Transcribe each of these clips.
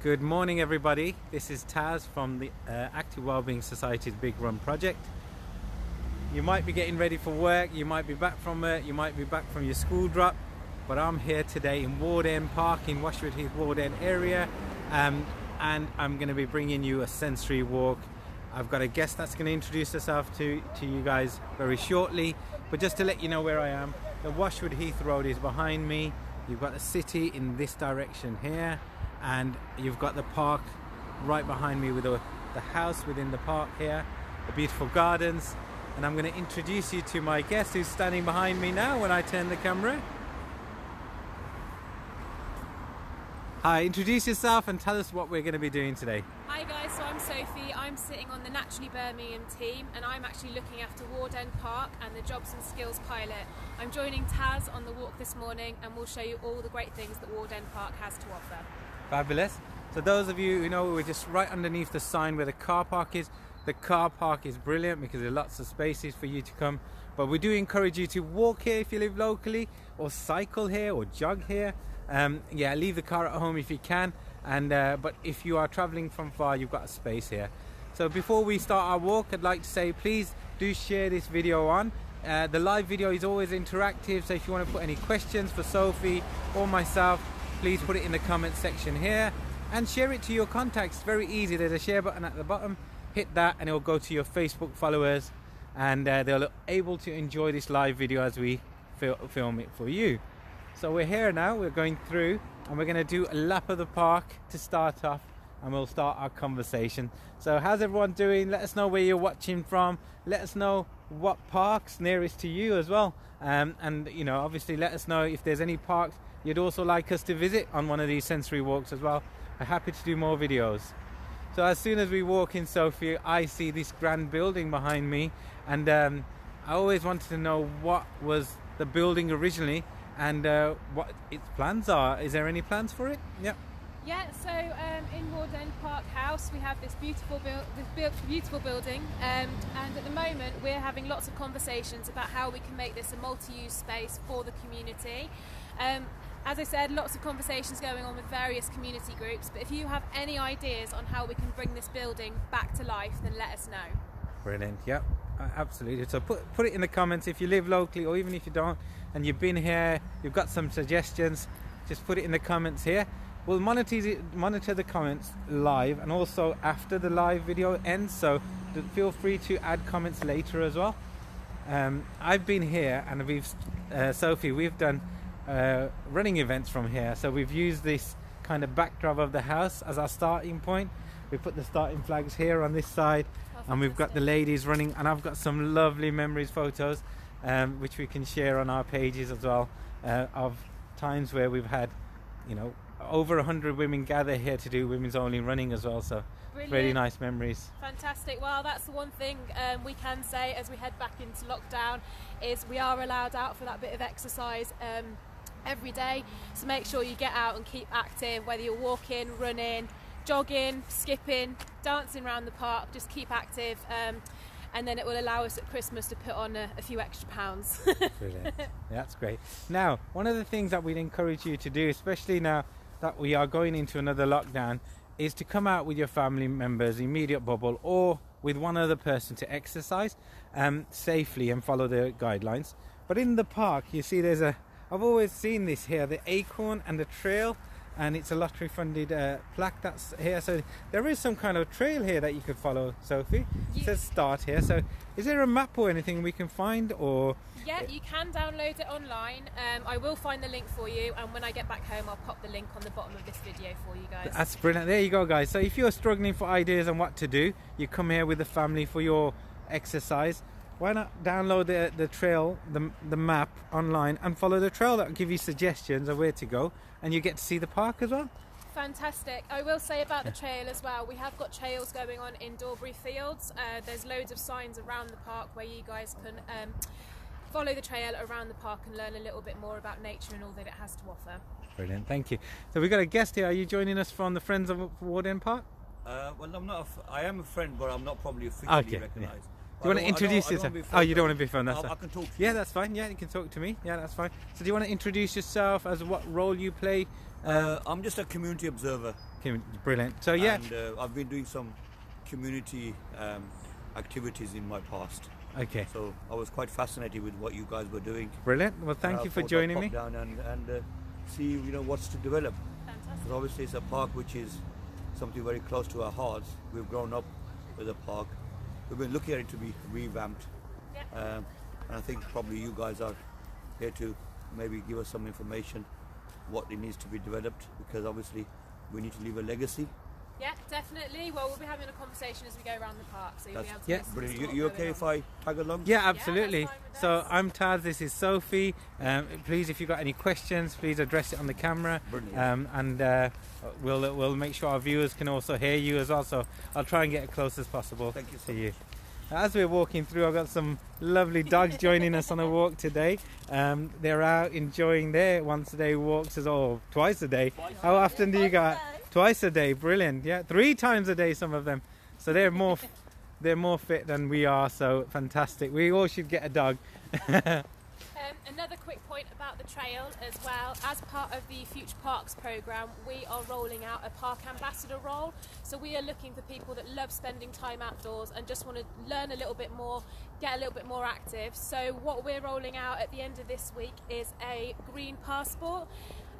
Good morning, everybody. This is Taz from the Active Wellbeing Society's Big Run project. You might be getting ready for work, you might be back from work, you might be back from your school drop, but I'm here today in Ward End Park in Washwood Heath Ward End area, and I'm going to be bringing you a sensory walk. I've got a guest that's going to introduce herself to you guys very shortly, but just to let you know where I am, the Washwood Heath Road is behind me. You've got the city in this direction here, and you've got the park right behind me with the house within the park here, the beautiful gardens. And I'm going to introduce you to my guest who's standing behind me now when I turn the camera. Hi, introduce yourself and tell us what we're going to be doing today. Hi guys, so I'm Sophie. I'm sitting on the Naturally Birmingham team, and I'm actually looking after Ward End Park and the Jobs and Skills pilot. I'm joining Taz on the walk this morning, and we'll show you all the great things that Ward End Park has to offer. Fabulous. So those of you who know, we're just right underneath the sign where the car park is. The car park is brilliant because there are lots of spaces for you to come, but we do encourage you to walk here if you live locally, or cycle here, or jog here. Yeah, leave the car at home if you can, and but if you are traveling from far, you've got a space here. So before we start our walk, I'd like to say please do share this video on. The live video is always interactive, so if you want to put any questions for Sophie or myself, please put it in the comments section here and share it to your contacts. Very easy. There's a share button at the bottom. Hit that and it will go to your Facebook followers, and they'll be able to enjoy this live video as we film it for you. So we're here now, we're going through, and we're going to do a lap of the park to start off, and we'll start our conversation. So how's everyone doing? Let us know where you're watching from. Let us know what park's nearest to you as well. And you know, obviously let us know if there's any parks you'd also like us to visit on one of these sensory walks as well. We're happy to do more videos. So as soon as we walk in, Sophie, I see this grand building behind me, and I always wanted to know what was the building originally, and what its plans are. Is there any plans for it? Yeah. Yeah. So in Ward End Park House, we have this beautiful building, and at the moment we're having lots of conversations about how we can make this a multi-use space for the community. As I said, lots of conversations going on with various community groups, but if you have any ideas on how we can bring this building back to life, then let us know. Brilliant. Yeah, absolutely. So put it in the comments if you live locally, or even if you don't and you've been here, you've got some suggestions, just put it in the comments here. We'll monitor the comments live and also after the live video ends, so feel free to add comments later as well. I've been here, and we've Sophie, we've done running events from here, so we've used this kind of backdrop of the house as our starting point. We put the starting flags here on this side, and we've got the ladies running, and I've got some lovely memories photos which we can share on our pages as well, of times where we've had, you know, over 100 women gather here to do women's only running as well. So brilliant. Really nice memories. Fantastic. Well, that's the one thing we can say as we head back into lockdown, is we are allowed out for that bit of exercise every day. So make sure you get out and keep active, whether you're walking, running, jogging, skipping, dancing around the park. Just keep active, and then it will allow us at Christmas to put on a few extra pounds. Brilliant. Yeah, that's great. Now, one of the things that we'd encourage you to do, especially now that we are going into another lockdown, is to come out with your family members, immediate bubble, or with one other person to exercise safely and follow the guidelines. But in the park, you see I've always seen this here, the acorn and the trail, and it's a lottery funded plaque that's here. So there is some kind of trail here that you could follow, Sophie. It says start here. So is there a map or anything we can find, or? Yeah, you can download it online. I will find the link for you, and when I get back home I'll pop the link on the bottom of this video for you guys. That's brilliant. There you go, guys. So if you're struggling for ideas on what to do, you come here with the family for your exercise. Why not download the trail, the map online, and follow the trail? That will give you suggestions of where to go, and you get to see the park as well. Fantastic. I will say about the trail as well, we have got trails going on in Dorbury Fields. There's loads of signs around the park where you guys can follow the trail around the park and learn a little bit more about nature and all that it has to offer. Brilliant, thank you. So we've got a guest here. Are you joining us from the Friends of Ward End Park? Well, I am a friend, but I'm not probably officially recognised. Do you want to introduce yourself? Oh, you don't want to be phoned, that's I fine. can talk to Yeah, you. that's fine. Yeah, you can talk to me. Yeah, that's fine. So do you want to introduce yourself as what role you play? I'm just a community observer. Brilliant. So yeah. And I've been doing some community activities in my past. Okay. So I was quite fascinated with what you guys were doing. Brilliant. Well, thank you for joining me. Down and see, what's to develop. Fantastic. Because obviously it's a park which is something very close to our hearts. We've grown up with a park. We've been looking at it to be revamped. Yeah. And I think probably you guys are here to maybe give us some information what it needs to be developed, because obviously we need to leave a legacy. Yeah, definitely. Well, we'll be having a conversation as we go around the park, so you'll be able to yeah. listen to Brilliant. what's You going okay on. if I tag along? Yeah, absolutely. that's fine with So us. I'm Taz, this is Sophie. Please, if you've got any questions, please address it on the camera. Brilliant. And we'll make sure our viewers can also hear you as well. So I'll try and get as close as possible Thank you so to much. you. As we're walking through, I've got some lovely dogs joining us on a walk today. They're out enjoying their once a day walks or twice a day. How often do you go? Twice a day, brilliant. Yeah, 3 times a day, some of them. So they're more fit than we are. So fantastic. We all should get a dog. Another quick point about the trail as well. As part of the Future Parks programme, we are rolling out a park ambassador role. So we are looking for people that love spending time outdoors and just want to learn a little bit more, get a little bit more active. So what we're rolling out at the end of this week is a green passport,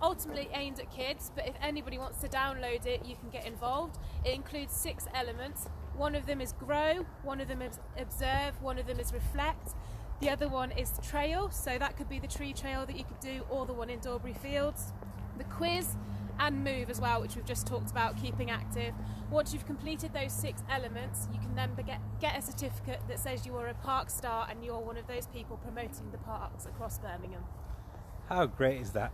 ultimately aimed at kids, but if anybody wants to download it, you can get involved. It includes 6 elements. One of them is grow, one of them is observe, one of them is reflect. The other one is trail, so that could be the tree trail that you could do, or the one in Dorbury Fields. The quiz and move as well, which we've just talked about, keeping active. Once you've completed those 6 elements, you can then get a certificate that says you are a park star and you're one of those people promoting the parks across Birmingham. How great is that?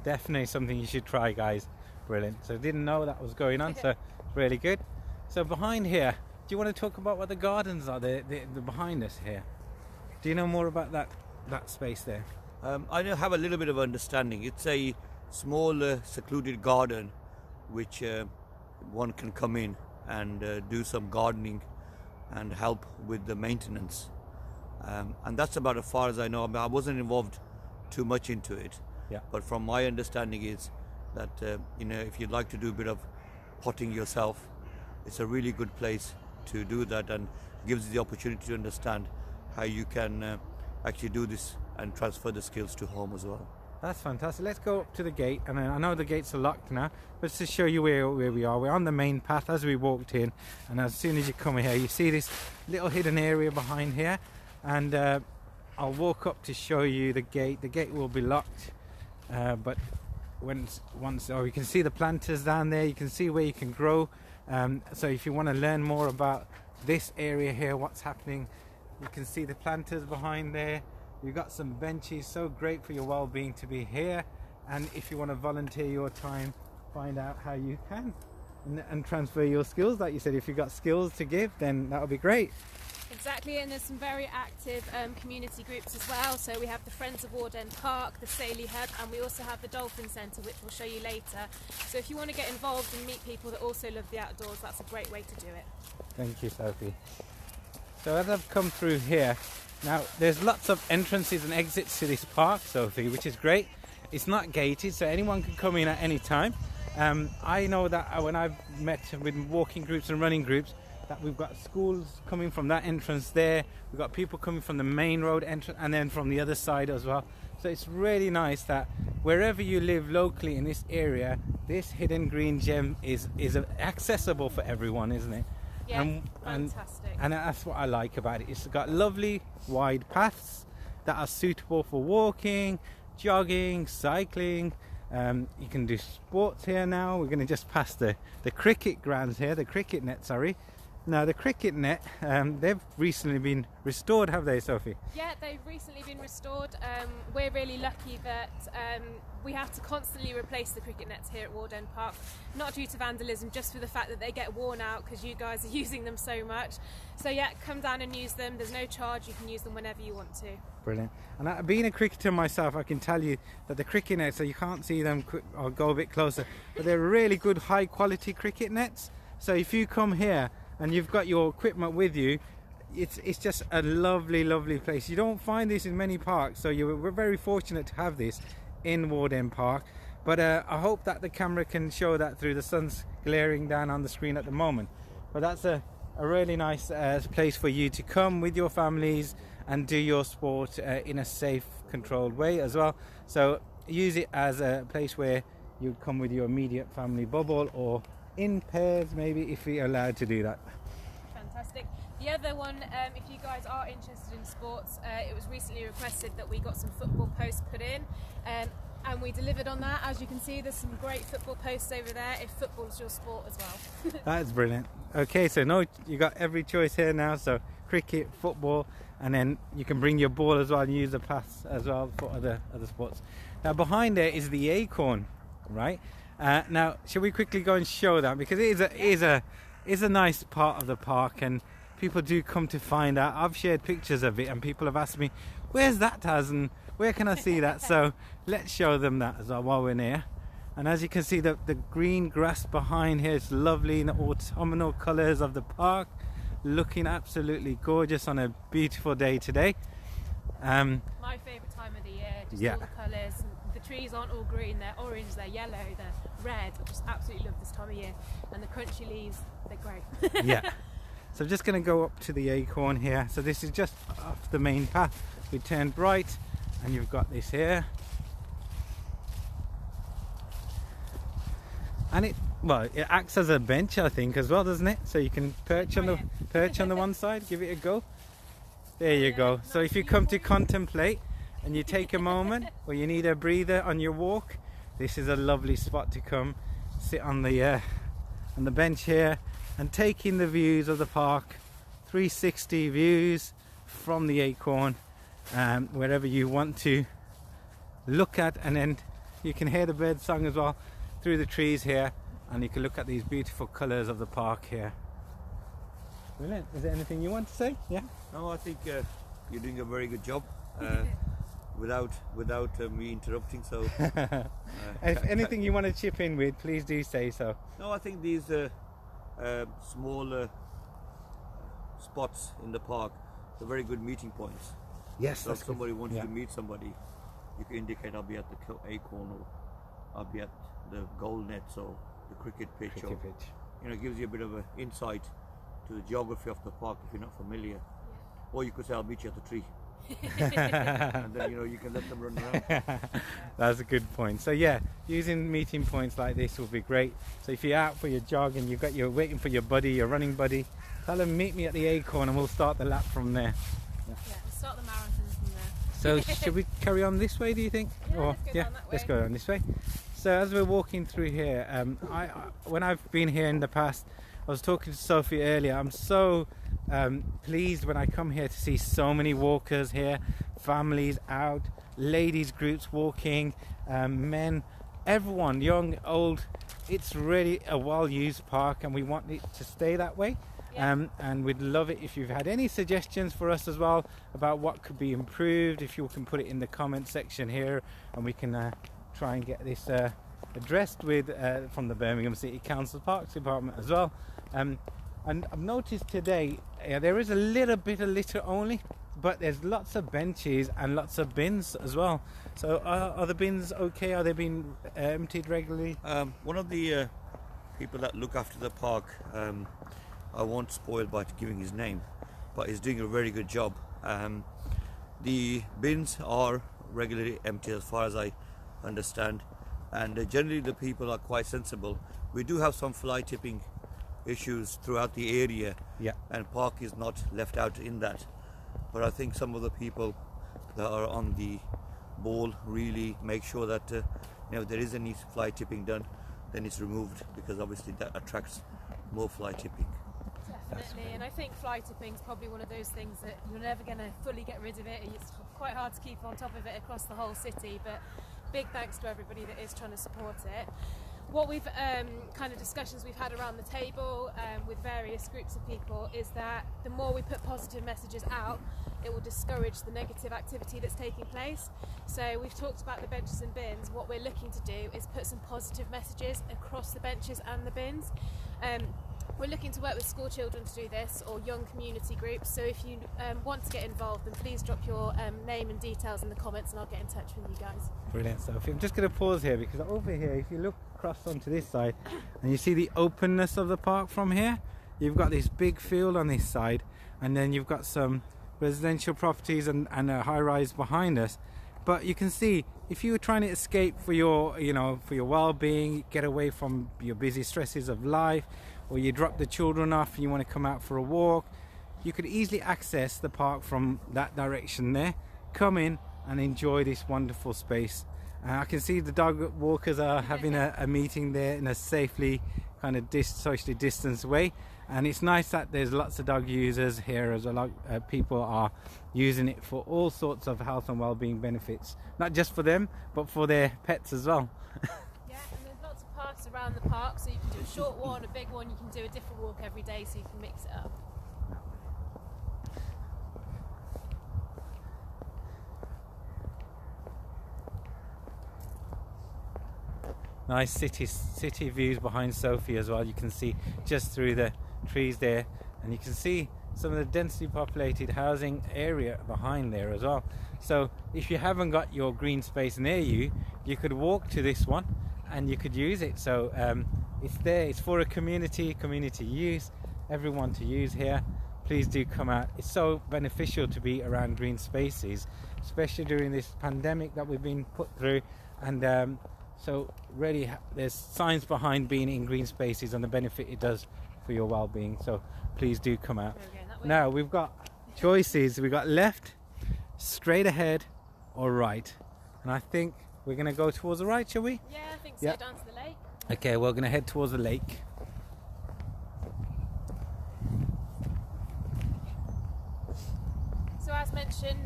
Definitely something you should try, guys. Brilliant. So didn't know that was going on, so really good. So behind here, do you want to talk about what the gardens are? The behind us here. Do you know more about that space there? I have a little bit of understanding. It's a small secluded garden which one can come in and do some gardening and help with the maintenance. And that's about as far as I know. I wasn't involved too much into it. Yeah. But from my understanding is that if you'd like to do a bit of potting yourself, it's a really good place to do that, and gives you the opportunity to understand how you can actually do this and transfer the skills to home as well. That's fantastic. Let's go up to the gate, and I know the gates are locked now, but to show you where we are. We're on the main path as we walked in, and as soon as you come here, you see this little hidden area behind here, and I'll walk up to show you the gate. The gate will be locked, but you can see the planters down there. You can see where you can grow. So if you want to learn more about this area here, what's happening, you can see the planters behind there. You've got some benches, so great for your well-being to be here. And if you want to volunteer your time, find out how you can and transfer your skills. Like you said, if you've got skills to give, then that would be great. Exactly, and there's some very active community groups as well. So we have the Friends of Ward End Park, the Saley Hub, and we also have the Dolphin Centre, which we'll show you later. So if you want to get involved and meet people that also love the outdoors, that's a great way to do it. Thank you, Sophie. So as I've come through here, now there's lots of entrances and exits to this park, Sophie, which is great. It's not gated, so anyone can come in at any time. I know that when I've met with walking groups and running groups, that we've got schools coming from that entrance there. We've got people coming from the main road entrance and then from the other side as well. So it's really nice that wherever you live locally in this area, this hidden green gem is accessible for everyone, isn't it? Yeah, fantastic. And that's what I like about it. It's got lovely wide paths that are suitable for walking, jogging, cycling. You can do sports here now. We're going to just pass the cricket grounds here, the cricket net, sorry. Now the cricket net, they've recently been restored, have they, Sophie? Yeah, they've recently been restored. We're really lucky that we have to constantly replace the cricket nets here at Ward End Park, not due to vandalism, just for the fact that they get worn out because you guys are using them so much. So yeah, come down and use them. There's no charge. You can use them whenever you want to. Brilliant. And being a cricketer myself, I can tell you that the cricket nets, so you can't see them, I'll go a bit closer, but they're really good high quality cricket nets. So if you come here and you've got your equipment with you, it's just a lovely place. You don't find this in many parks, so we're very fortunate to have this in Ward End Park. But I hope that the camera can show that through. The sun's glaring down on the screen at the moment. But that's a really nice place for you to come with your families and do your sport in a safe, controlled way as well. So use it as a place where you come with your immediate family bubble, or in pairs maybe, if you're allowed to do that. Fantastic. The other one, if you guys are interested in sports, it was recently requested that we got some football posts put in, and we delivered on that. As you can see, there's some great football posts over there if football is your sport as well. That's brilliant. Okay, so you got every choice here now, so cricket, football, and then you can bring your ball as well and use the paths as well for other sports. Now behind there is the acorn, right? Now shall we quickly go and show that, because it is a nice part of the park, and people do come to find out. I've shared pictures of it and people have asked me, where's that, Taz, and where can I see that? So let's show them that as well while we're near. And as you can see, the green grass behind here is lovely in the autumnal colours of the park, looking absolutely gorgeous on a beautiful day today. My favourite time of the year, just all the colours. The trees aren't all green, they're orange, they're yellow, they're red. I just absolutely love this time of year. And the crunchy leaves, they're great. Yeah. So I'm just going to go up to the acorn here. So this is just off the main path. We turned right and you've got this here. And it acts as a bench, I think, as well, doesn't it? So you can perch on the one side, give it a go. There you go. So if you come to contemplate and you take a moment, or you need a breather on your walk, this is a lovely spot to come sit on the bench here and take in the views of the park. 360 views from the acorn, wherever you want to look at, and then you can hear the bird song as well through the trees here, and you can look at these beautiful colours of the park here. Brilliant. Is there anything you want to say? Yeah. No, I think you're doing a very good job without me interrupting. So, if anything you want to chip in with, please do say so. No, I think these small spots in the park are very good meeting points. Yes. So if somebody wants to meet somebody, you can indicate I'll be at the acorn, or I'll be at the goal net, so the cricket pitch. It gives you a bit of an insight to the geography of the park if you're not familiar. Or you could say I'll meet you at the tree. And then you can let them run around. That's a good point. So yeah, using meeting points like this will be great. So if you're out for your jog and you're waiting for your running buddy, tell them meet me at the acorn and we'll start the lap from there. Yeah, we'll start the marathon from there. So should we carry on this way, do you think? Let's go down this way. So as we're walking through here, when I've been here in the past, I was talking to Sophie earlier, I'm so pleased when I come here to see so many walkers here, families out, ladies groups walking, men, everyone, young, old. It's really a well-used park and we want it to stay that way. Yeah. And we'd love it if you've had any suggestions for us as well about what could be improved, if you can put it in the comment section here, and we can try and get this addressed with from the Birmingham City Council Parks Department as well. And I've noticed today there is a little bit of litter only, but there's lots of benches and lots of bins as well. So are the bins okay? Are they being emptied regularly? One of the people that look after the park, I won't spoil by giving his name, but he's doing a very good job. The bins are regularly empty as far as I understand, and generally the people are quite sensible. We do have some fly tipping issues throughout the area, and park is not left out in that, but I think some of the people that are on the ball really make sure that if there is any fly tipping done, then it's removed, because obviously that attracts more fly tipping. Definitely, and I think fly tipping is probably one of those things that you're never going to fully get rid of it. It's quite hard to keep on top of it across the whole city, but big thanks to everybody that is trying to support it. What we've kind of discussions we've had around the table with various groups of people is that the more we put positive messages out, it will discourage the negative activity that's taking place. So we've talked about the benches and bins. What we're looking to do is put some positive messages across the benches and the bins. We're looking to work with school children to do this, or young community groups. So if you want to get involved, then please drop your name and details in the comments, and I'll get in touch with you guys. Brilliant, Sophie. I'm just going to pause here because over here, if you look across onto this side and you see the openness of the park from here, you've got this big field on this side, and then you've got some residential properties and a high-rise behind us. But you can see, if you were trying to escape for your, for your well-being, get away from your busy stresses of life, or you drop the children off and you want to come out for a walk, you could easily access the park from that direction there. Come in and enjoy this wonderful space. I can see the dog walkers are having a meeting there in a safely kind of socially distanced way, and it's nice that there's lots of dog users here as well. People are using it for all sorts of health and well-being benefits, not just for them but for their pets as well. Yeah, and there's lots of parks around the park, so you can do a short one, a big one, you can do a different walk every day, so you can mix it up. Nice city views behind Sophie as well. You can see just through the trees there, and you can see some of the densely populated housing area behind there as well. So if you haven't got your green space near you, you could walk to this one and you could use it. So it's there, it's for a community use, everyone to use here. Please do come out. It's so beneficial to be around green spaces, especially during this pandemic that we've been put through, and so really there's science behind being in green spaces and the benefit it does for your well-being. So please do come out. Now we've got choices. We've got left, straight ahead, or right. And I think we're going to go towards the right, shall we? Yeah, I think so. Down to the lake. Okay, we're going to head towards the lake. So as mentioned,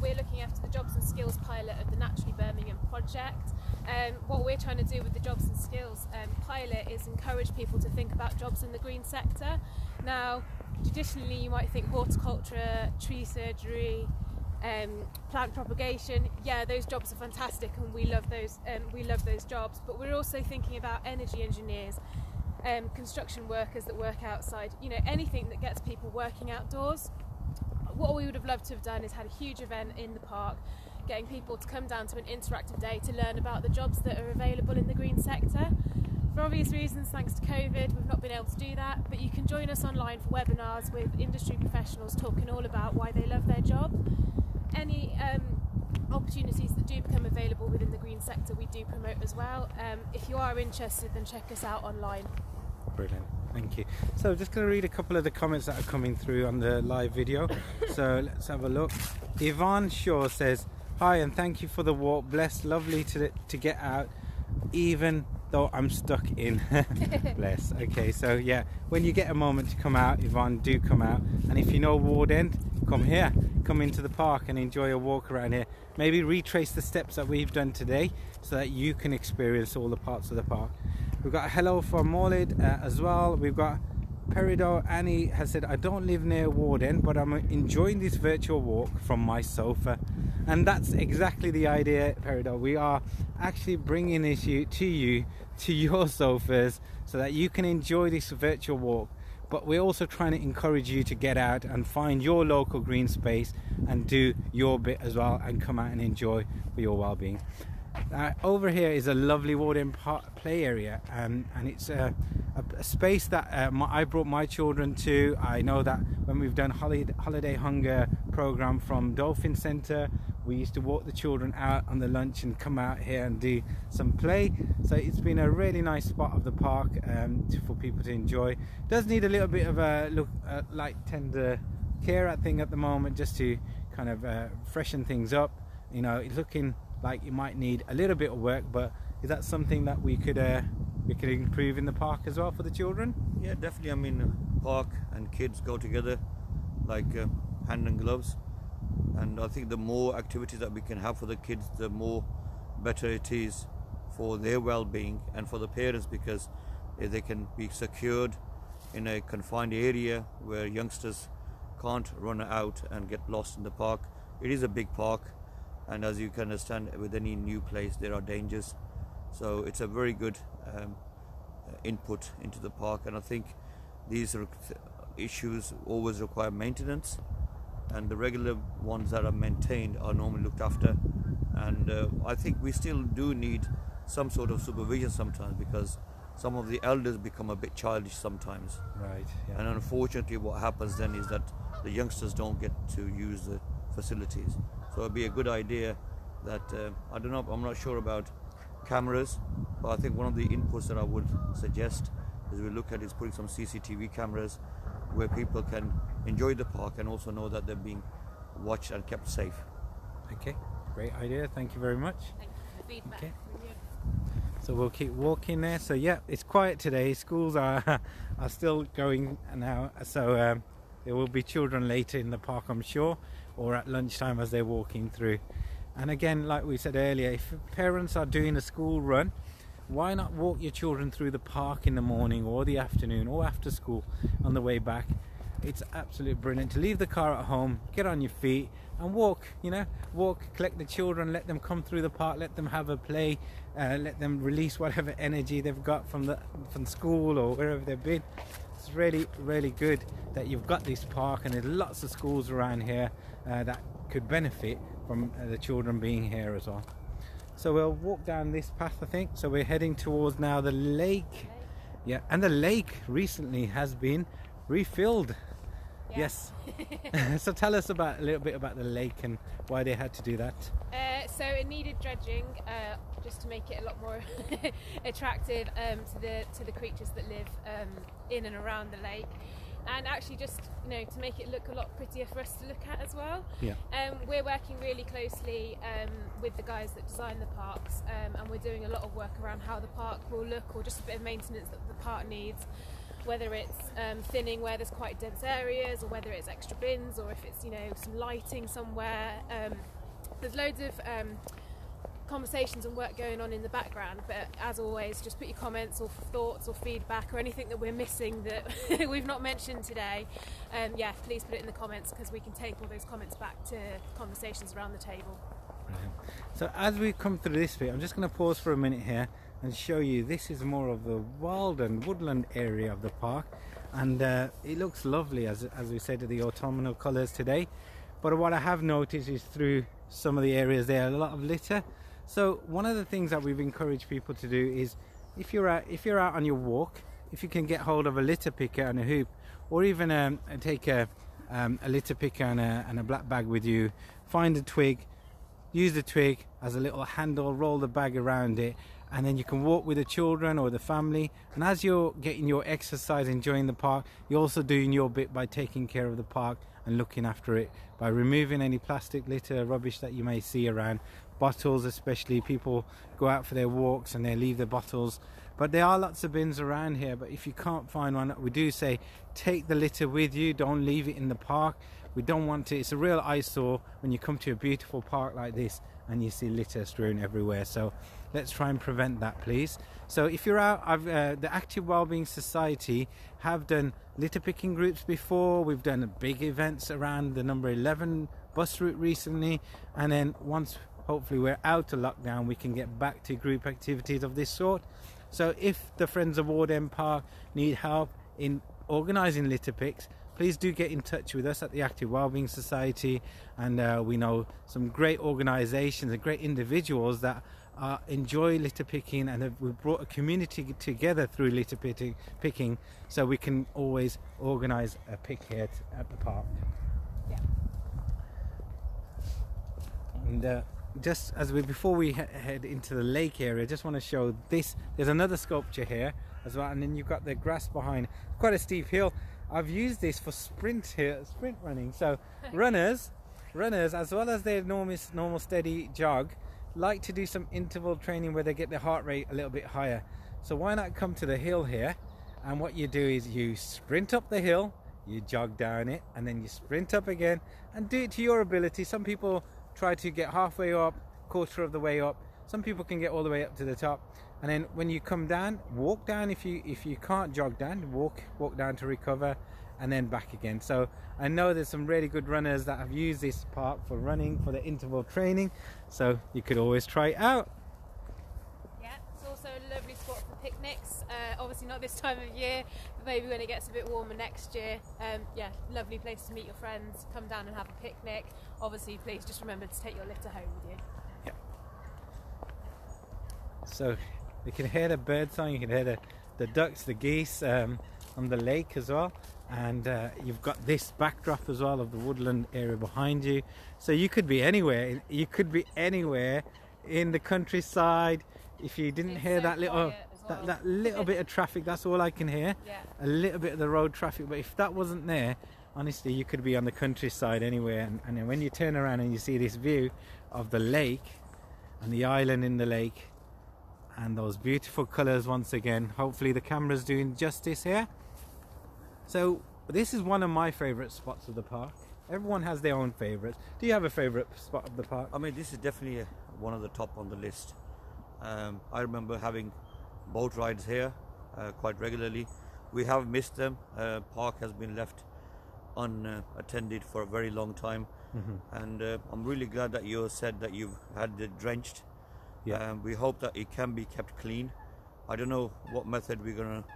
we're looking after the jobs and skills pilot of the Naturally Birmingham project. What we're trying to do with the jobs and skills pilot is encourage people to think about jobs in the green sector. Now, traditionally you might think horticulture, tree surgery, plant propagation. Yeah, those jobs are fantastic and we love those jobs, but we're also thinking about energy engineers, construction workers that work outside, anything that gets people working outdoors. What we would have loved to have done is had a huge event in the park, getting people to come down to an interactive day to learn about the jobs that are available in the green sector. For obvious reasons, thanks to COVID, we've not been able to do that, but you can join us online for webinars with industry professionals talking all about why they love their job. Any opportunities that do become available within the green sector we do promote as well. If you are interested, then check us out online. Brilliant, thank you. So just going to read a couple of the comments that are coming through on the live video. So let's have a look. Yvonne Shaw says, hi and thank you for the walk, blessed, lovely to get out even though I'm stuck in. Bless. Okay, so yeah, when you get a moment to come out, Yvonne, do come out, and if you know Ward End, come here, come into the park and enjoy a walk around here. Maybe retrace the steps that we've done today so that you can experience all the parts of the park. We've got a hello from Maulid as well. We've got Peridot Annie has said, I don't live near Ward End, but I'm enjoying this virtual walk from my sofa. And that's exactly the idea, Peridot. We are actually bringing this to your sofas so that you can enjoy this virtual walk. But we're also trying to encourage you to get out and find your local green space and do your bit as well and come out and enjoy for your well-being. Over here is a lovely Ward End play area, and it's a space that I brought my children to. I know that when we've done holiday hunger program from Dolphin Centre, we used to walk the children out on the lunch and come out here and do some play. So it's been a really nice spot of the park for people to enjoy. Does need a little bit of a light tender care, I think, at the moment, just to kind of freshen things up. It's looking like it might need a little bit of work, but is that something that we could improve in the park as well for the children? Yeah, definitely. I mean, park and kids go together like hand and gloves, and I think the more activities that we can have for the kids, the more better it is for their well-being and for the parents, because they can be secured in a confined area where youngsters can't run out and get lost in the park. It is a big park, and as you can understand, with any new place there are dangers, so it's a very good input into the park. And I think these issues always require maintenance, and the regular ones that are maintained are normally looked after. And I think we still do need some sort of supervision sometimes, because some of the elders become a bit childish sometimes. Right. Yeah. And unfortunately what happens then is that the youngsters don't get to use the facilities. So it'd be a good idea that, I don't know, I'm not sure about cameras, but I think one of the inputs that I would suggest is we look at is putting some CCTV cameras where people can enjoy the park and also know that they're being watched and kept safe. Okay, great idea. Thank you very much. Thank you for the feedback. Okay. So we'll keep walking there. So yeah, it's quiet today. Schools are still going now. So there will be children later in the park, I'm sure, or at lunchtime as they're walking through. And again, like we said earlier, if parents are doing a school run, why not walk your children through the park in the morning or the afternoon or after school on the way back? It's absolutely brilliant to leave the car at home, get on your feet and walk, walk, collect the children, let them come through the park, let them have a play, let them release whatever energy they've got from school or wherever they've been. It's really, really good that you've got this park, and there's lots of schools around here that could benefit from the children being here as well. So we'll walk down this path, I think. So we're heading towards now the lake. Yeah, and the lake recently has been refilled. Yes. So tell us a little bit about the lake and why they had to do that. So it needed dredging just to make it a lot more attractive to the creatures that live in and around the lake, and actually just to make it look a lot prettier for us to look at as well. Yeah. We're working really closely with the guys that design the parks, and we're doing a lot of work around how the park will look, or just a bit of maintenance that the park needs. Whether it's thinning where there's quite dense areas, or whether it's extra bins, or if it's some lighting somewhere. There's loads of conversations and work going on in the background, but as always, just put your comments or thoughts or feedback or anything that we're missing that we've not mentioned today. Please put it in the comments, because we can take all those comments back to conversations around the table. Brilliant. So as we come through this bit, I'm just going to pause for a minute here and show you. This is more of the wild and woodland area of the park, and it looks lovely, as we said, the autumnal colours today. But what I have noticed is through some of the areas there, a lot of litter. So one of the things that we've encouraged people to do is, if you're out on your walk, if you can get hold of a litter picker and a hoop, or even take a litter picker and a black bag with you, find a twig, use the twig as a little handle, roll the bag around it, and then you can walk with the children or the family. And as you're getting your exercise, enjoying the park, you're also doing your bit by taking care of the park and looking after it, by removing any plastic litter, rubbish that you may see around. Bottles especially, people go out for their walks and they leave their bottles. But there are lots of bins around here, but if you can't find one, we do say take the litter with you, don't leave it in the park. We don't want to, it's a real eyesore when you come to a beautiful park like this and you see litter strewn everywhere. So let's try and prevent that, please. So if you're out, the Active Wellbeing Society have done litter picking groups before. We've done big events around the number 11 bus route recently, and then once hopefully we're out of lockdown, we can get back to group activities of this sort. So if the Friends of Ward End Park need help in organising litter picks, please do get in touch with us at the Active Wellbeing Society, and we know some great organisations and great individuals that enjoy litter picking, and we've brought a community together through litter picking, so we can always organise a pick here at the park. Yeah. And just as before we head into the lake area, I just want to show this. There's another sculpture here as well, and then you've got the grass behind. Quite a steep hill. I've used this for sprint running. So runners, as well as their normal steady jog, like to do some interval training where they get their heart rate a little bit higher. So why not come to the hill here, and what you do is you sprint up the hill, you jog down it, and then you sprint up again, and do it to your ability. Some people try to get halfway up, quarter of the way up. Some people can get all the way up to the top, and then when you come down, walk down. If you can't jog down, walk down to recover, and then back again. So I know there's some really good runners that have used this park for running, for the interval training, so you could always try it out. Yeah, it's also a lovely spot for picnics. Obviously not this time of year, but maybe when it gets a bit warmer next year. Yeah, lovely place to meet your friends, come down and have a picnic. Obviously, please just remember to take your litter home with you. Yeah. So you can hear the bird song, you can hear the ducks, the geese on the lake as well. And you've got this backdrop as well of the woodland area behind you. So you could be anywhere. You could be anywhere in the countryside. If you didn't hear that little that little bit of traffic, that's all I can hear. Yeah. A little bit of the road traffic. But if that wasn't there, honestly, you could be on the countryside anywhere. And then when you turn around and you see this view of the lake and the island in the lake and those beautiful colours once again. Hopefully the camera's doing justice here. So this is one of my favourite spots of the park. Everyone has their own favourites. Do you have a favourite spot of the park? I mean, this is definitely one of the top on the list. I remember having boat rides here quite regularly. We have missed them. Park has been left unattended for a very long time. And I'm really glad that you said that you've had it drenched. Yeah. We hope that it can be kept clean. I don't know what method we're going to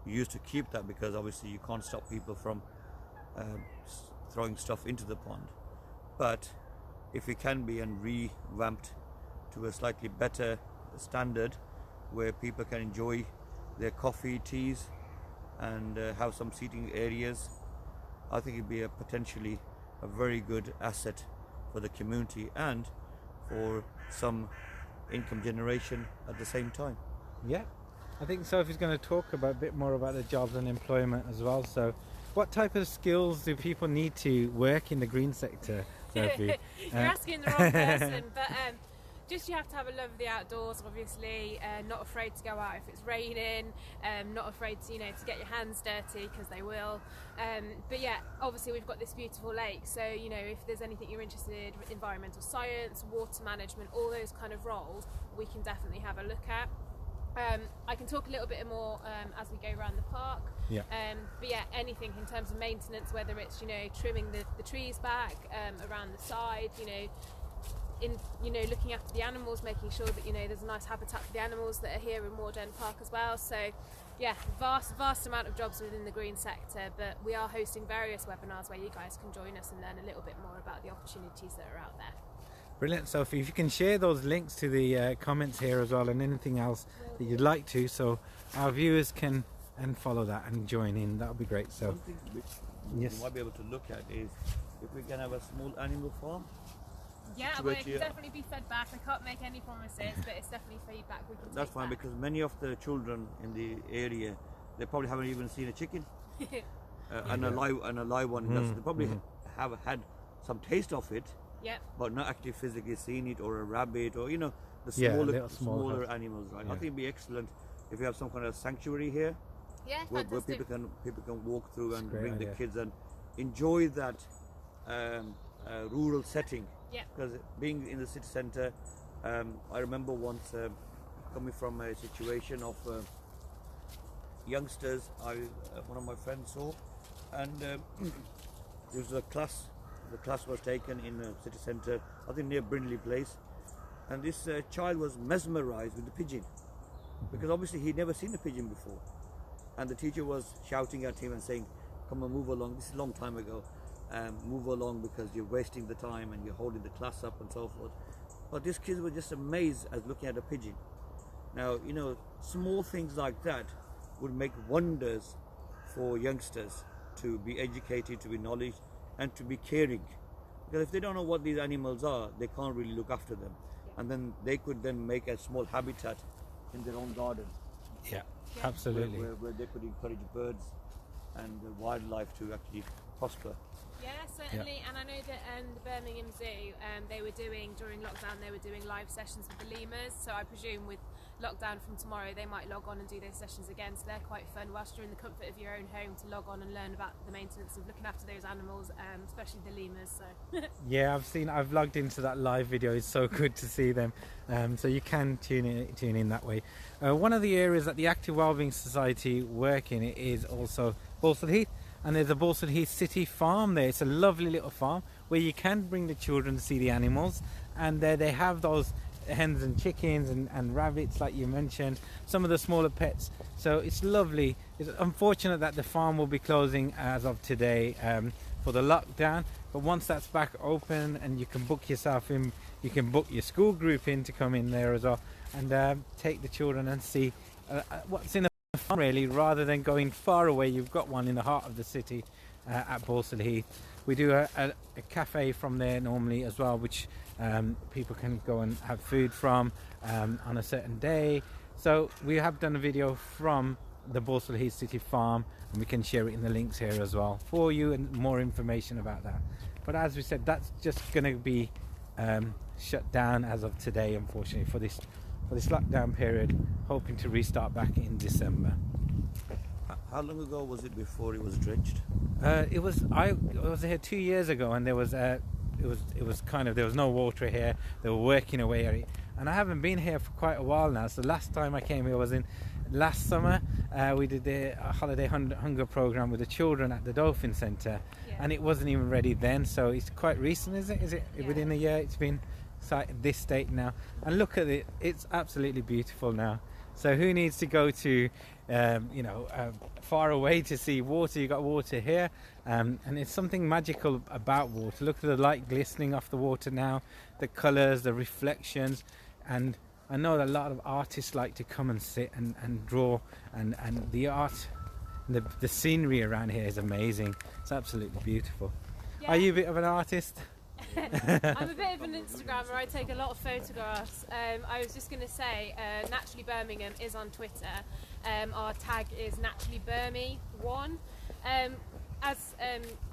use to keep that, because obviously you can't stop people from throwing stuff into the pond. But if it can be and revamped to a slightly better standard where people can enjoy their coffee, teas and have some seating areas, I think it'd be potentially a very good asset for the community and for some income generation at the same time. Yeah, I think Sophie's going to talk a bit more about the jobs and employment as well. So what type of skills do people need to work in the green sector, Sophie? You're asking the wrong person, but just you have to have a love of the outdoors, obviously, not afraid to go out if it's raining, not afraid to, to get your hands dirty, because they will. But yeah, obviously we've got this beautiful lake, so if there's anything you're interested in, environmental science, water management, all those kind of roles, we can definitely have a look at. I can talk a little bit more as we go around the park. Yeah. But yeah, anything in terms of maintenance, whether it's trimming the trees back around the side, looking after the animals, making sure that there's a nice habitat for the animals that are here in Ward End Park as well. So yeah, vast amount of jobs within the green sector, but we are hosting various webinars where you guys can join us and learn a little bit more about the opportunities that are out there. Brilliant, Sophie. If you can share those links to the comments here as well, and anything else that you'd like to, so our viewers can follow that and join in, that would be great. So one thing which yes, you might be able to look at is if we can have a small animal farm. Yeah, well, it can definitely be fed back. I can't make any promises, but it's definitely feedback we can That's take fine, back. because many of the children in the area, they probably haven't even seen a chicken and a live one. They probably have had some taste of it, Yep. but not actually physically seen it, or a rabbit, or the Yeah, smaller smaller animals, right? Yeah. I think it'd be excellent if you have some kind of sanctuary here Yeah, where fantastic. people can walk through and Great bring the idea. kids and enjoy that rural setting. Yeah. Because being in the city centre, I remember once coming from a situation of youngsters. One of my friends saw, and there was a class. The class was taken in the city centre, I think near Brindley Place, and this child was mesmerised with the pigeon, because obviously he'd never seen a pigeon before, and the teacher was shouting at him and saying, "Come on, move along." This is a long time ago. Move along because you're wasting the time and you're holding the class up and so forth. But these kids were just amazed as looking at a pigeon. Now, small things like that would make wonders for youngsters to be educated, to be knowledge, and to be caring. Because if they don't know what these animals are, they can't really look after them. And then they could then make a small habitat in their own garden. yeah, absolutely. Where they could encourage birds and wildlife to actually prosper. Yeah, certainly. And I know that the Birmingham Zoo, during lockdown, they were doing live sessions with the lemurs. So I presume with lockdown from tomorrow, they might log on and do those sessions again. So they're quite fun whilst you're in the comfort of your own home to log on and learn about the maintenance of looking after those animals, especially the lemurs. So Yeah, I've logged into that live video. It's so good to see them. So you can tune in that way. One of the areas that the Active Wellbeing Society work in is also Balsall Heath. And there's a Balsall Heath City farm there. It's a lovely little farm where you can bring the children to see the animals, and they have those hens and chickens and rabbits, like you mentioned, some of the smaller pets. So it's lovely. It's unfortunate that the farm will be closing as of today for the lockdown, but once that's back open and you can book yourself in, you can book your school group in to come in there as well, and take the children and see what's in the farm, really, rather than going far away. You've got one in the heart of the city at Balsall Heath. We do a cafe from there normally as well, which people can go and have food from on a certain day. So we have done a video from the Balsall Heath City Farm, and we can share it in the links here as well for you, and more information about that. But as we said, that's just going to be shut down as of today, unfortunately, for this lockdown period, hoping to restart back in December. How long ago was it before it was drenched? I was here 2 years ago, and there was no water here. They were working away at it, and I haven't been here for quite a while now. So last time I came here was in last summer. We did the holiday hunger program with the children at the Dolphin Centre, and it wasn't even ready then. So it's quite recent, is it? Within a year it's been this state now, and look at it, it's absolutely beautiful now. So who needs to go to far away to see water? You got water here, and it's something magical about water. Look at the light glistening off the water now, the colours, the reflections, and I know that a lot of artists like to come and sit and draw, and the art, the scenery around here is amazing. It's absolutely beautiful. Are you a bit of an artist? I'm a bit of an Instagrammer. I take a lot of photographs. I was just going to say, Naturally Birmingham is on Twitter. Our tag is Naturally Birmi1. As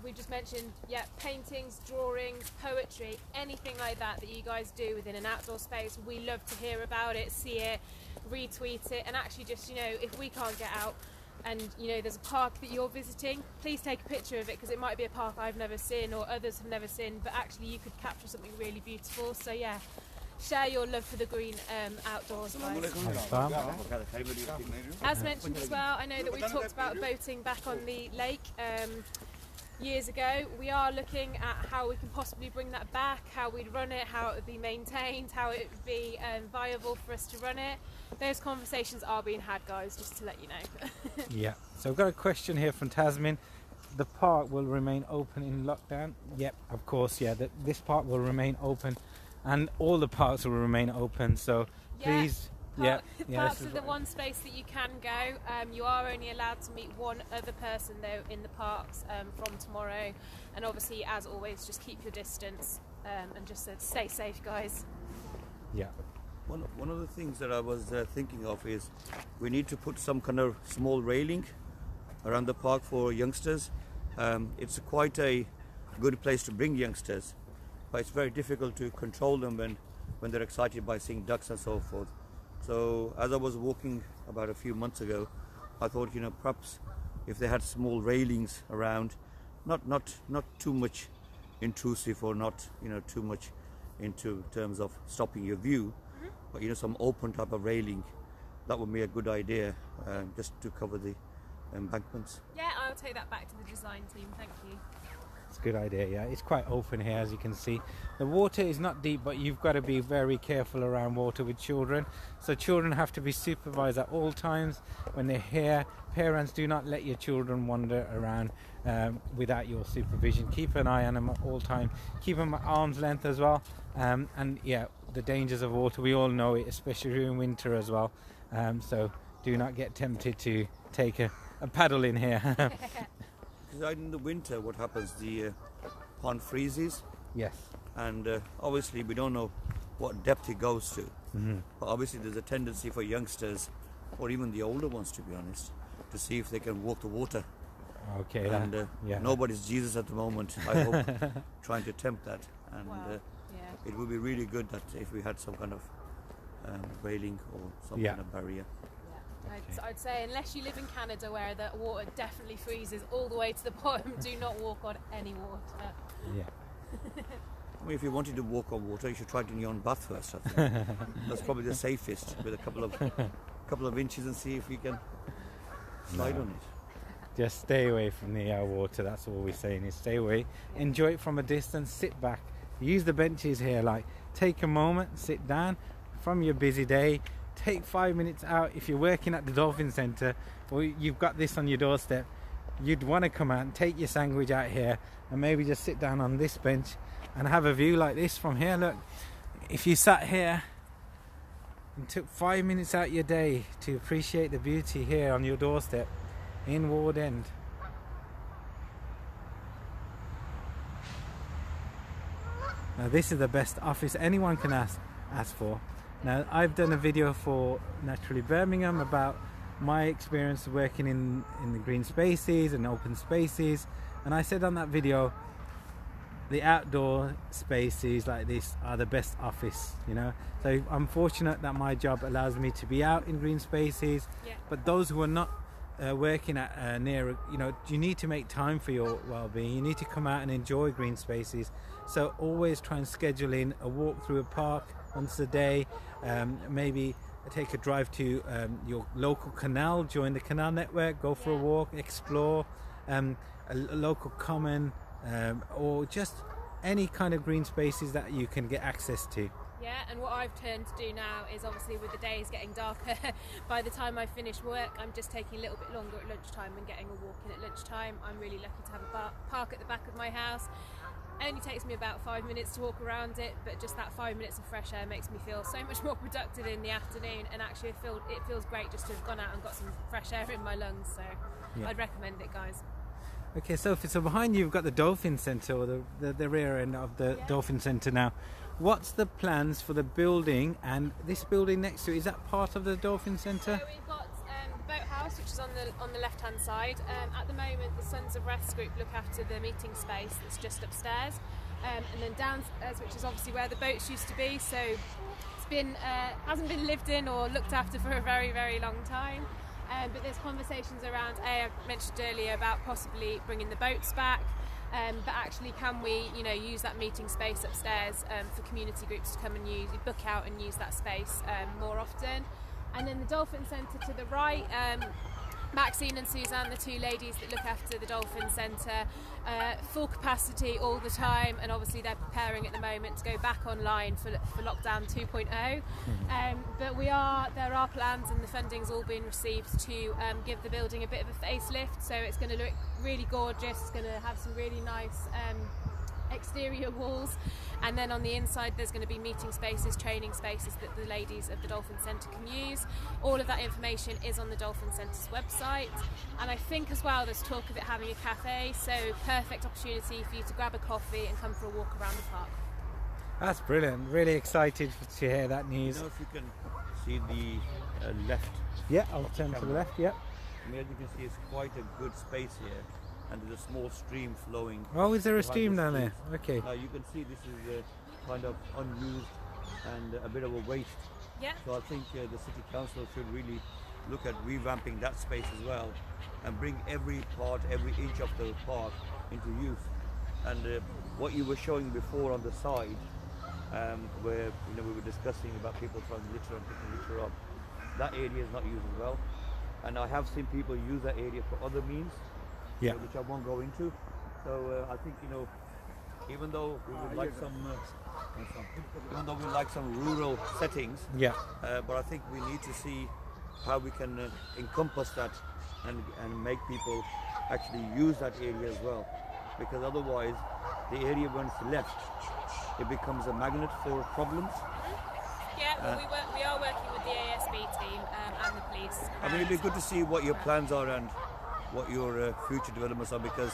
we just mentioned, paintings, drawings, poetry, anything like that you guys do within an outdoor space, we love to hear about it, see it, retweet it, and actually just, if we can't get out and there's a park that you're visiting, please take a picture of it, because it might be a park I've never seen or others have never seen, but actually you could capture something really beautiful. So share your love for the green outdoors, guys. As mentioned as well, I know that we talked about boating back on the lake years ago. We are looking at how we can possibly bring that back, how we'd run it, how it would be maintained, how it would be viable for us to run it. Those conversations are being had, guys, just to let you know. Yeah, so I've got a question here from Tasmin. The park will remain open in lockdown? Yep, of course, this park will remain open, and all the parks will remain open, so please. Parks are the one space that you can go. You are only allowed to meet one other person though in the parks from tomorrow, and obviously, as always, just keep your distance and just stay safe, guys. Yeah. One of the things that I was thinking of is we need to put some kind of small railing around the park for youngsters. It's quite a good place to bring youngsters, but it's very difficult to control them when they're excited by seeing ducks and so forth. So as I was walking about a few months ago, I thought, perhaps if they had small railings around, not too much intrusive, or not too much into terms of stopping your view, but some open type of railing, that would be a good idea, just to cover the embankments. Yeah, I'll take that back to the design team. Thank you. It's a good idea, yeah. It's quite open here, as you can see. The water is not deep, but you've got to be very careful around water with children. So children have to be supervised at all times when they're here. Parents, do not let your children wander around without your supervision. Keep an eye on them at all time. Keep them at arm's length as well. The dangers of water, we all know it, especially during winter as well. So do not get tempted to take a paddle in here. Because in the winter, what happens? The pond freezes. Yes. And obviously, we don't know what depth it goes to. Mm-hmm. But obviously, there's a tendency for youngsters, or even the older ones, to be honest, to see if they can walk the water. Okay. And nobody's Jesus at the moment. I hope trying to tempt that. And it would be really good that if we had some kind of railing or some kind of barrier. I'd say unless you live in Canada, where the water definitely freezes all the way to the bottom, do not walk on any water. Yeah. I mean, if you wanted to walk on water, you should try it in your own bath first. I think. That's probably the safest, with a couple of inches, and see if you can slide on it. Just stay away from the water. That's all we're saying, is stay away. Enjoy it from a distance. Sit back. Use the benches here. Like, take a moment, sit down, from your busy day, take 5 minutes out. If you're working at the Dolphin Centre or you've got this on your doorstep, you'd want to come out and take your sandwich out here and maybe just sit down on this bench and have a view like this from here. Look, if you sat here and took 5 minutes out your day to appreciate the beauty here on your doorstep in Ward End. Now this is the best office anyone can ask for. Now I've done a video for Naturally Birmingham about my experience working in the green spaces and open spaces, and I said on that video the outdoor spaces like this are the best office, you know. So I'm fortunate that my job allows me to be out in green spaces, but those who are not working at near, you know, you need to make time for your well-being. You need to come out and enjoy green spaces. So always try and schedule in a walk through a park once a day, maybe take a drive to your local canal, join the canal network, go for a walk, explore a local common, or just any kind of green spaces that you can get access to. Yeah, and what I've turned to do now is, obviously with the days getting darker, by the time I finish work I'm just taking a little bit longer at lunchtime and getting a walk in at lunchtime. I'm really lucky to have a park at the back of my house. It only takes me about 5 minutes to walk around it, but just that 5 minutes of fresh air makes me feel so much more productive in the afternoon, and actually it feels great just to have gone out and got some fresh air in my lungs, so I'd recommend it, guys. Okay, Sophie, so behind you you've got the Dolphin Centre, or the rear end of the Dolphin Centre now. What's the plans for the building, and this building next to it, is that part of the Dolphin Centre? So we've got the boathouse, which is on the left hand side. At the moment the Sons of Rest group look after the meeting space that's just upstairs, and then downstairs, which is obviously where the boats used to be, so it's been hasn't been lived in or looked after for a very, very long time. But there's conversations around, I mentioned earlier about possibly bringing the boats back, but actually can we, you know, use that meeting space upstairs for community groups to come and book out and use that space more often. And then the Dolphin Centre to the right, Maxine and Suzanne, the two ladies that look after the Dolphin Centre, full capacity all the time, and obviously they're preparing at the moment to go back online for lockdown 2.0. But there are plans, and the funding's all been received to give the building a bit of a facelift, so it's going to look really gorgeous. It's going to have some really nice exterior walls, and then on the inside there's going to be meeting spaces, training spaces that the ladies of the Dolphin Centre can use. All of that information is on the Dolphin Centre's website, and I think as well there's talk of it having a cafe, so perfect opportunity for you to grab a coffee and come for a walk around the park. That's brilliant. Really excited to hear that news. You know, if you can see the left. Yeah, I'll turn to the left, yeah. I mean, as you can see, it's quite a good space here, and there's a small stream flowing. Oh, is there a stream down there? Okay. You can see this is kind of unused and a bit of a waste. Yeah. So I think the City Council should really look at revamping that space as well, and bring every inch of the park into use. And what you were showing before on the side, where we were discussing about people throwing litter and picking litter up, that area is not used as well. And I have seen people use that area for other means, which I won't go into. So I think, even though we would like some rural settings, but I think we need to see how we can encompass that and make people actually use that area as well, because otherwise the area, once left, it becomes a magnet for problems. Yeah, well, we are working with the ASB team and the police. I mean, it'd be good to see what your plans are and what your future developments are, because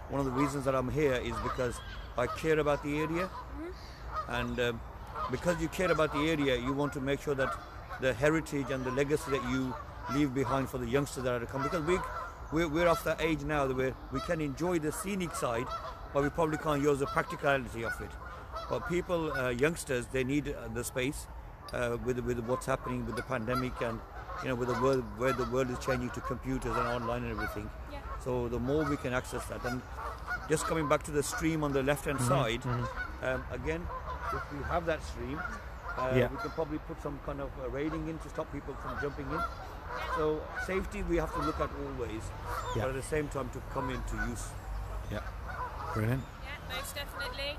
one of the reasons that I'm here is because I care about the area, and because you care about the area, you want to make sure that the heritage and the legacy that you leave behind for the youngsters that are to come, because we're of that age now that we can enjoy the scenic side, but we probably can't use the practicality of it. But people, youngsters, they need the space with what's happening with the pandemic, and with the world, where the world is changing to computers and online and everything. So the more we can access that, and just coming back to the stream on the left hand side, again, if we have that stream, we can probably put some kind of railing in to stop people from jumping in. So safety we have to look at always, but at the same time to come into use. Yeah, brilliant. Yeah, Most definitely.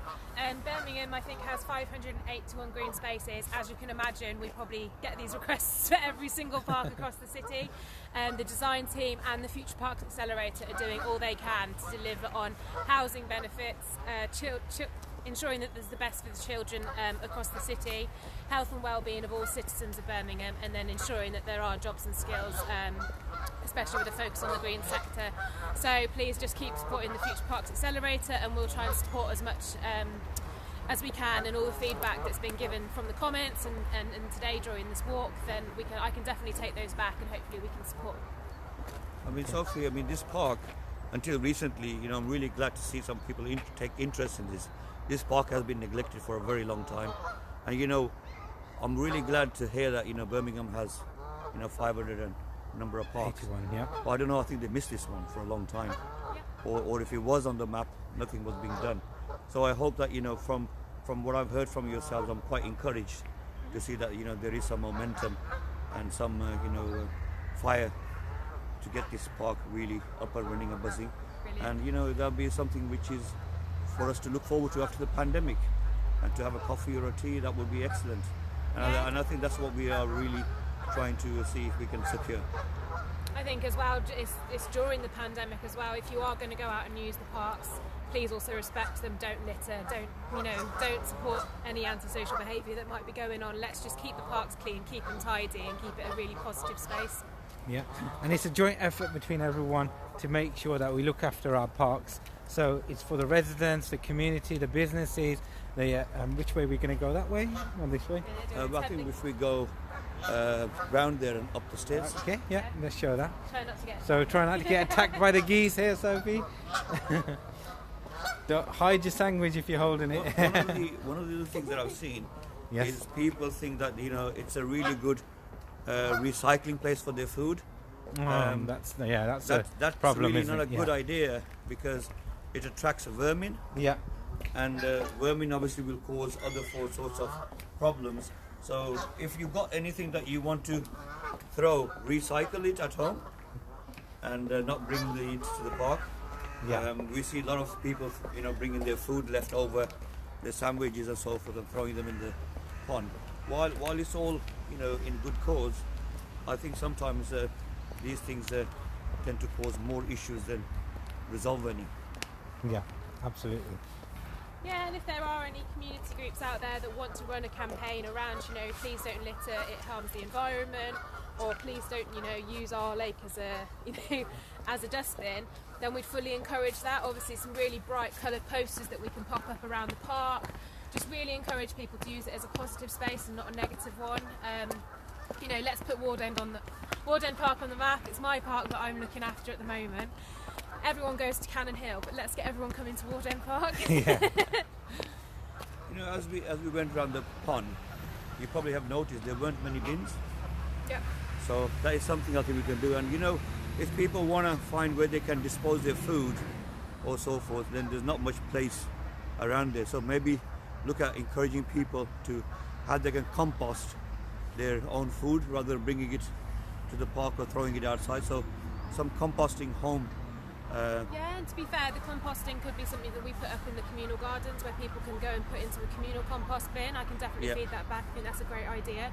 Birmingham, I think, has 581 green spaces. As you can imagine, we probably get these requests for every single park across the city. The design team and the Future Parks Accelerator are doing all they can to deliver on housing benefits, ensuring that there's the best for the children across the city, health and well-being of all citizens of Birmingham, and then ensuring that there are jobs and skills, especially with a focus on the green sector. So please just keep supporting the Future Parks Accelerator, and we'll try and support as much as we can, and all the feedback that's been given from the comments and today during this walk, then I can definitely take those back, and hopefully we can support. I mean, Sophie, this park, until recently, I'm really glad to see some people take interest in this. This park has been neglected for a very long time, and I'm really glad to hear that Birmingham has 500 and number of parks. 81, yeah. Well, I don't know, I think they missed this one for a long time, or if it was on the map, nothing was being done. So I hope that from what I've heard from yourselves, I'm quite encouraged to see that there is some momentum and some fire to get this park really up and running and buzzing. Brilliant. And that'll be something which is for us to look forward to after the pandemic, and to have a coffee or a tea, that would be excellent. And I think that's what we are really trying to see if we can secure. I think as well, it's during the pandemic as well. If you are going to go out and use the parks, please also respect them. Don't litter. Don't support any antisocial behaviour that might be going on. Let's just keep the parks clean, keep them tidy, and keep it a really positive space. Yeah, and it's a joint effort between everyone to make sure that we look after our parks. So it's for the residents, the community, the businesses. Which way are we going to go? That way or this way? I think if we go round there and up the stairs. Okay, yeah, let's show that. Try not to get. So try not to get attacked by the geese here, Sophie. Don't hide your sandwich if you're holding it. One of the other things that I've seen is people think that it's a really good recycling place for their food. That's problem, really isn't not it? a good idea, because it attracts vermin. Yeah. And vermin obviously will cause other sorts of problems. So if you've got anything that you want to throw, recycle it at home and not bring it to the park. Yeah. We see a lot of people, bringing their food left over, their sandwiches and so forth, and throwing them in the pond. While it's all, in good cause, I think sometimes these things tend to cause more issues than resolve any. Yeah, absolutely. Yeah, and if there are any community groups out there that want to run a campaign around, please don't litter, it harms the environment, or please don't, use our lake as a, as a dustbin, then we'd fully encourage that. Obviously, some really bright coloured posters that we can pop up around the park. Just really encourage people to use it as a positive space and not a negative one. Let's put Ward End Park on the map. It's my park that I'm looking after at the moment. Everyone goes to Cannon Hill, but let's get everyone coming to Ward End Park. Yeah. As we went around the pond, you probably have noticed there weren't many bins. Yeah. So that is something I think we can do. And if people want to find where they can dispose their food or so forth, then there's not much place around there. So maybe look at encouraging people to how they can compost their own food rather than bringing it to the park or throwing it outside. So some composting home. Yeah, and to be fair, the composting could be something that we put up in the communal gardens where people can go and put into a communal compost bin. I can definitely feed that back. I think that's a great idea.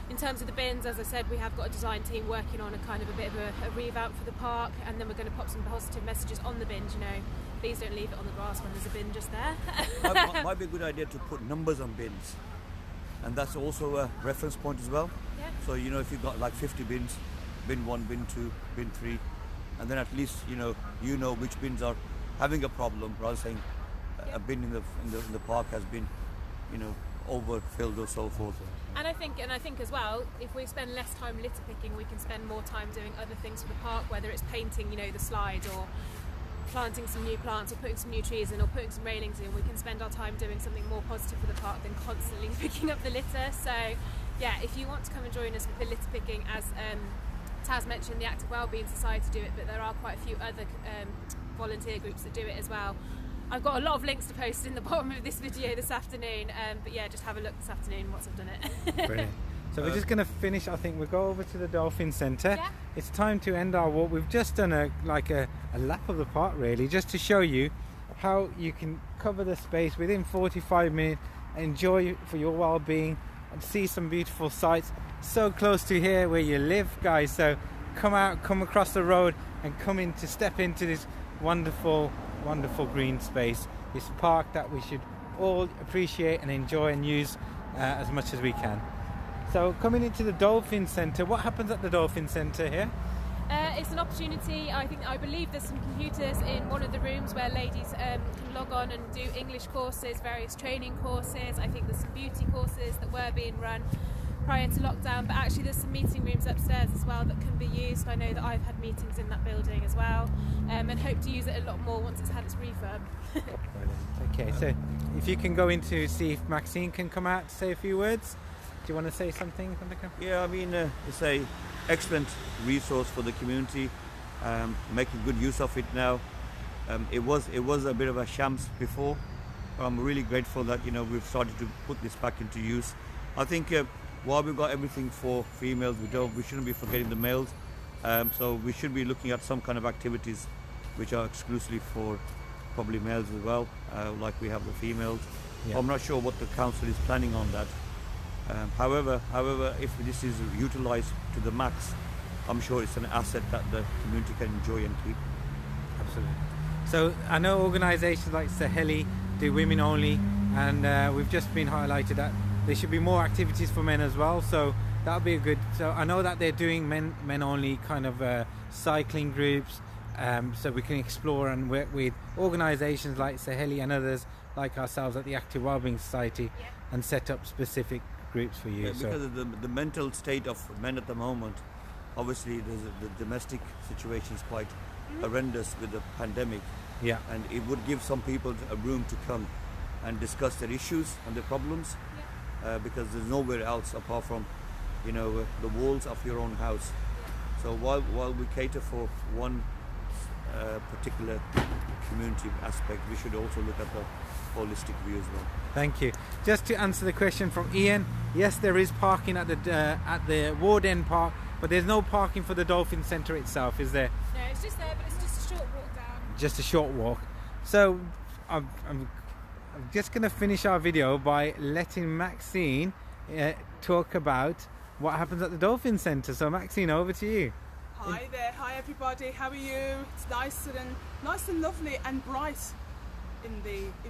In terms of the bins, as I said, we have got a design team working on a kind of a bit of a revamp for the park, and then we're going to pop some positive messages on the bins, please don't leave it on the grass when there's a bin just there. Might be a good idea to put numbers on bins, and that's also a reference point as well. Yeah. So if you've got like 50 bins, bin 1, bin 2, bin 3, and then at least you know which bins are having a problem, rather than saying a bin in the park has been overfilled or so forth. And I think as well, if we spend less time litter picking, we can spend more time doing other things for the park, whether it's painting the slide, or planting some new plants, or putting some new trees in, or putting some railings in. We can spend our time doing something more positive for the park than constantly picking up the litter. So yeah, if you want to come and join us with the litter picking, as Taz mentioned, the Active Wellbeing Society do it, but there are quite a few other volunteer groups that do it as well. I've got a lot of links to post in the bottom of this video this afternoon, but yeah, just have a look this afternoon once I've done it. Brilliant. So we're just going to finish. I think we'll go over to the Dolphin Centre. Yeah. It's time to end our walk. We've just done a lap of the park, really, just to show you how you can cover the space within 45 minutes, enjoy for your well-being and see some beautiful sights so close to here where you live, guys. So come out, come across the road and step into this wonderful green space, this park that we should all appreciate and enjoy and use as much as we can. So coming into the Dolphin Centre, what happens at the Dolphin Centre here? It's an opportunity. I believe there's some computers in one of the rooms where ladies can log on and do English courses, various training courses. I think there's some beauty courses that were being run prior to lockdown, but actually there's some meeting rooms upstairs as well that can be used. I know that I've had meetings in that building as well, and hope to use it a lot more once it's had its refurb. Okay, so if you can go in to see if Maxine can come out to say a few words. Do you want to say something? Yeah, I mean, it's a excellent resource for the community, making good use of it now. It was a bit of a shams before, but I'm really grateful that we've started to put this back into use. I think while we've got everything for females, we shouldn't be forgetting the males. So we should be looking at some kind of activities which are exclusively for probably males as well, like we have the females. Yeah. I'm not sure what the council is planning on that. However, if this is utilised to the max, I'm sure it's an asset that the community can enjoy and keep. Absolutely. So I know organisations like Saheli do women only, and we've just been highlighted that there should be more activities for men as well. So that'll be a good. So I know that they're doing men only kind of cycling groups, so we can explore and work with organisations like Saheli and others like ourselves at the Active Wellbeing Society, and set up specific groups for you. Yeah, because of the mental state of men at the moment, obviously the domestic situation is quite horrendous with the pandemic. Yeah. And it would give some people a room to come and discuss their issues and their problems, because there's nowhere else apart from the walls of your own house. So while we cater for one particular community aspect, we should also look at the holistic view as well. Thank you. Just to answer the question from Ian, yes, there is parking at the Ward End Park, but there's no parking for the Dolphin Centre itself, is there? No, it's just there, but it's just a short walk down. Just a short walk. So I'm just going to finish our video by letting Maxine talk about what happens at the Dolphin Centre. So Maxine, over to you. Hi there. Hi everybody. How are you? It's nice and lovely and bright in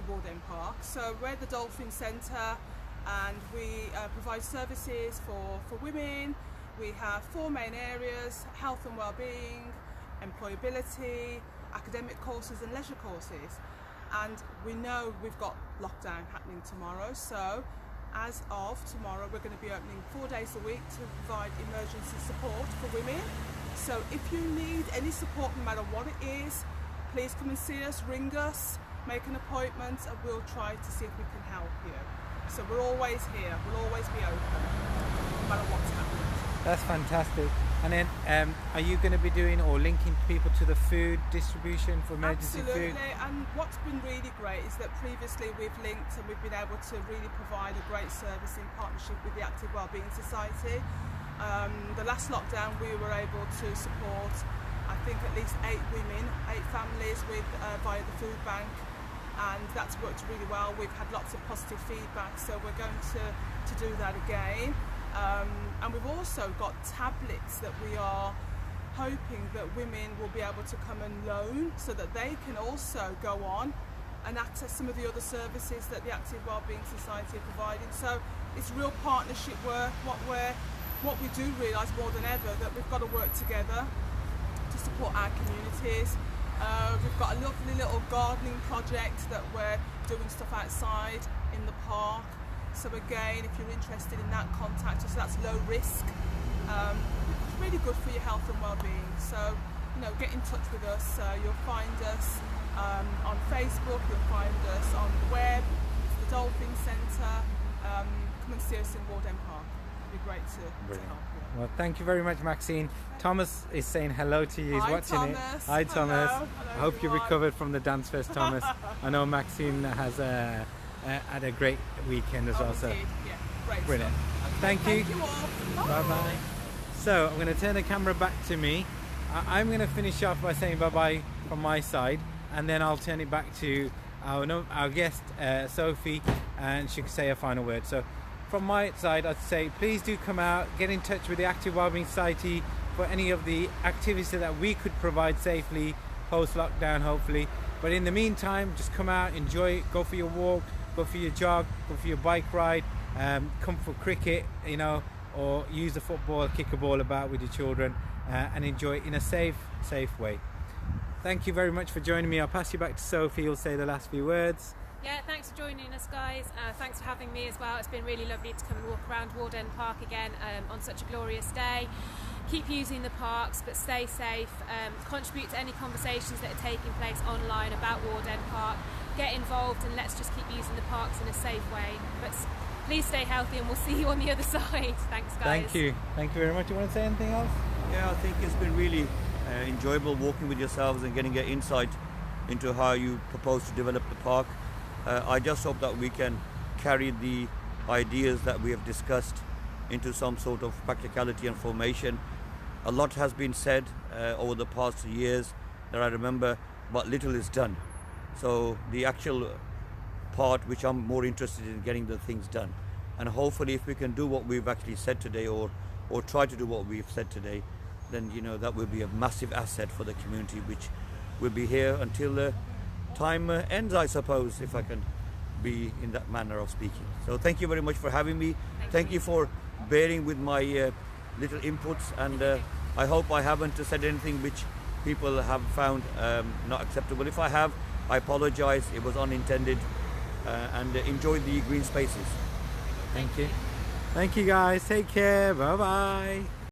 Ward End Park. So we're the Dolphin Centre, and we provide services for women. We have 4 main areas: health and well-being, employability, academic courses and leisure courses. And we know we've got lockdown happening tomorrow, so as of tomorrow we're going to be opening 4 days a week to provide emergency support for women. So if you need any support, no matter what it is, please come and see us, ring us, make an appointment, and we'll try to see if we can help you. So we're always here, we'll always be open, no matter what's happening. That's fantastic. And then are you going to be doing or linking people to the food distribution for emergency Absolutely. food? And what's been really great is that previously we've linked and we've been able to really provide a great service in partnership with the Active Wellbeing Society. The last lockdown we were able to support, I think, at least 8 women, 8 families with via the food bank, and that's worked really well. We've had lots of positive feedback, so we're going to do that again. And we've also got tablets that we are hoping that women will be able to come and loan, so that they can also go on and access some of the other services that the Active Wellbeing Society are providing. So it's real partnership work. What we do realise more than ever, that we've got to work together to support our communities. We've got a lovely little gardening project that we're doing stuff outside in the park. So again, if you're interested in that, contact us. That's low risk. It's really good for your health and well-being. So, get in touch with us. You'll find us on Facebook. You'll find us on the web. It's the Dolphin Centre. Come and see us in Ward End Park. It'd be great to help you. Well, thank you very much, Maxine. Thomas is saying hello to you. He's Hi, watching Thomas. it. Hi, Thomas. Hello, I hope you everyone. recovered from the dance fest, Thomas. I know Maxine has had a great weekend as well. So Indeed. Yeah, great. brilliant. Okay, Thank you. Thank you all. Bye bye. So I'm going to turn the camera back to me. I'm going to finish off by saying bye bye from my side, and then I'll turn it back to our guest Sophie, and she can say a final word. So from my side, I'd say please do come out, get in touch with the Active Wellbeing Society for any of the activities that we could provide safely post-lockdown, hopefully. But in the meantime, just come out, enjoy it, go for your walk, go for your jog, go for your bike ride, come for cricket, or use the football, kick a ball about with your children, and enjoy it in a safe way. Thank you very much for joining me. I'll pass you back to Sophie, who'll say the last few words. Yeah, thanks for joining us, guys. Thanks for having me as well. It's been really lovely to come and walk around Ward End Park again on such a glorious day. Keep using the parks, but stay safe. Contribute to any conversations that are taking place online about Ward End Park. Get involved, and let's just keep using the parks in a safe way. But please stay healthy, and we'll see you on the other side. Thanks, guys. Thank you very much. You want to say anything else? Yeah, I think it's been really enjoyable walking with yourselves and getting an insight into how you propose to develop the park. I just hope that we can carry the ideas that we have discussed into some sort of practicality and formation. A lot has been said over the past years that I remember, but little is done. So the actual part which I'm more interested in getting the things done. And hopefully if we can do what we've actually said today, or try to do what we've said today, then that will be a massive asset for the community, which will be here until time ends, I suppose, if I can be in that manner of speaking. So thank you very much for having me. Thank you for bearing with my little inputs, and I hope I haven't said anything which people have found not acceptable. If I have, I apologize. It was unintended, and enjoy the green spaces. Thank you. Thank you, guys. Take care. Bye bye.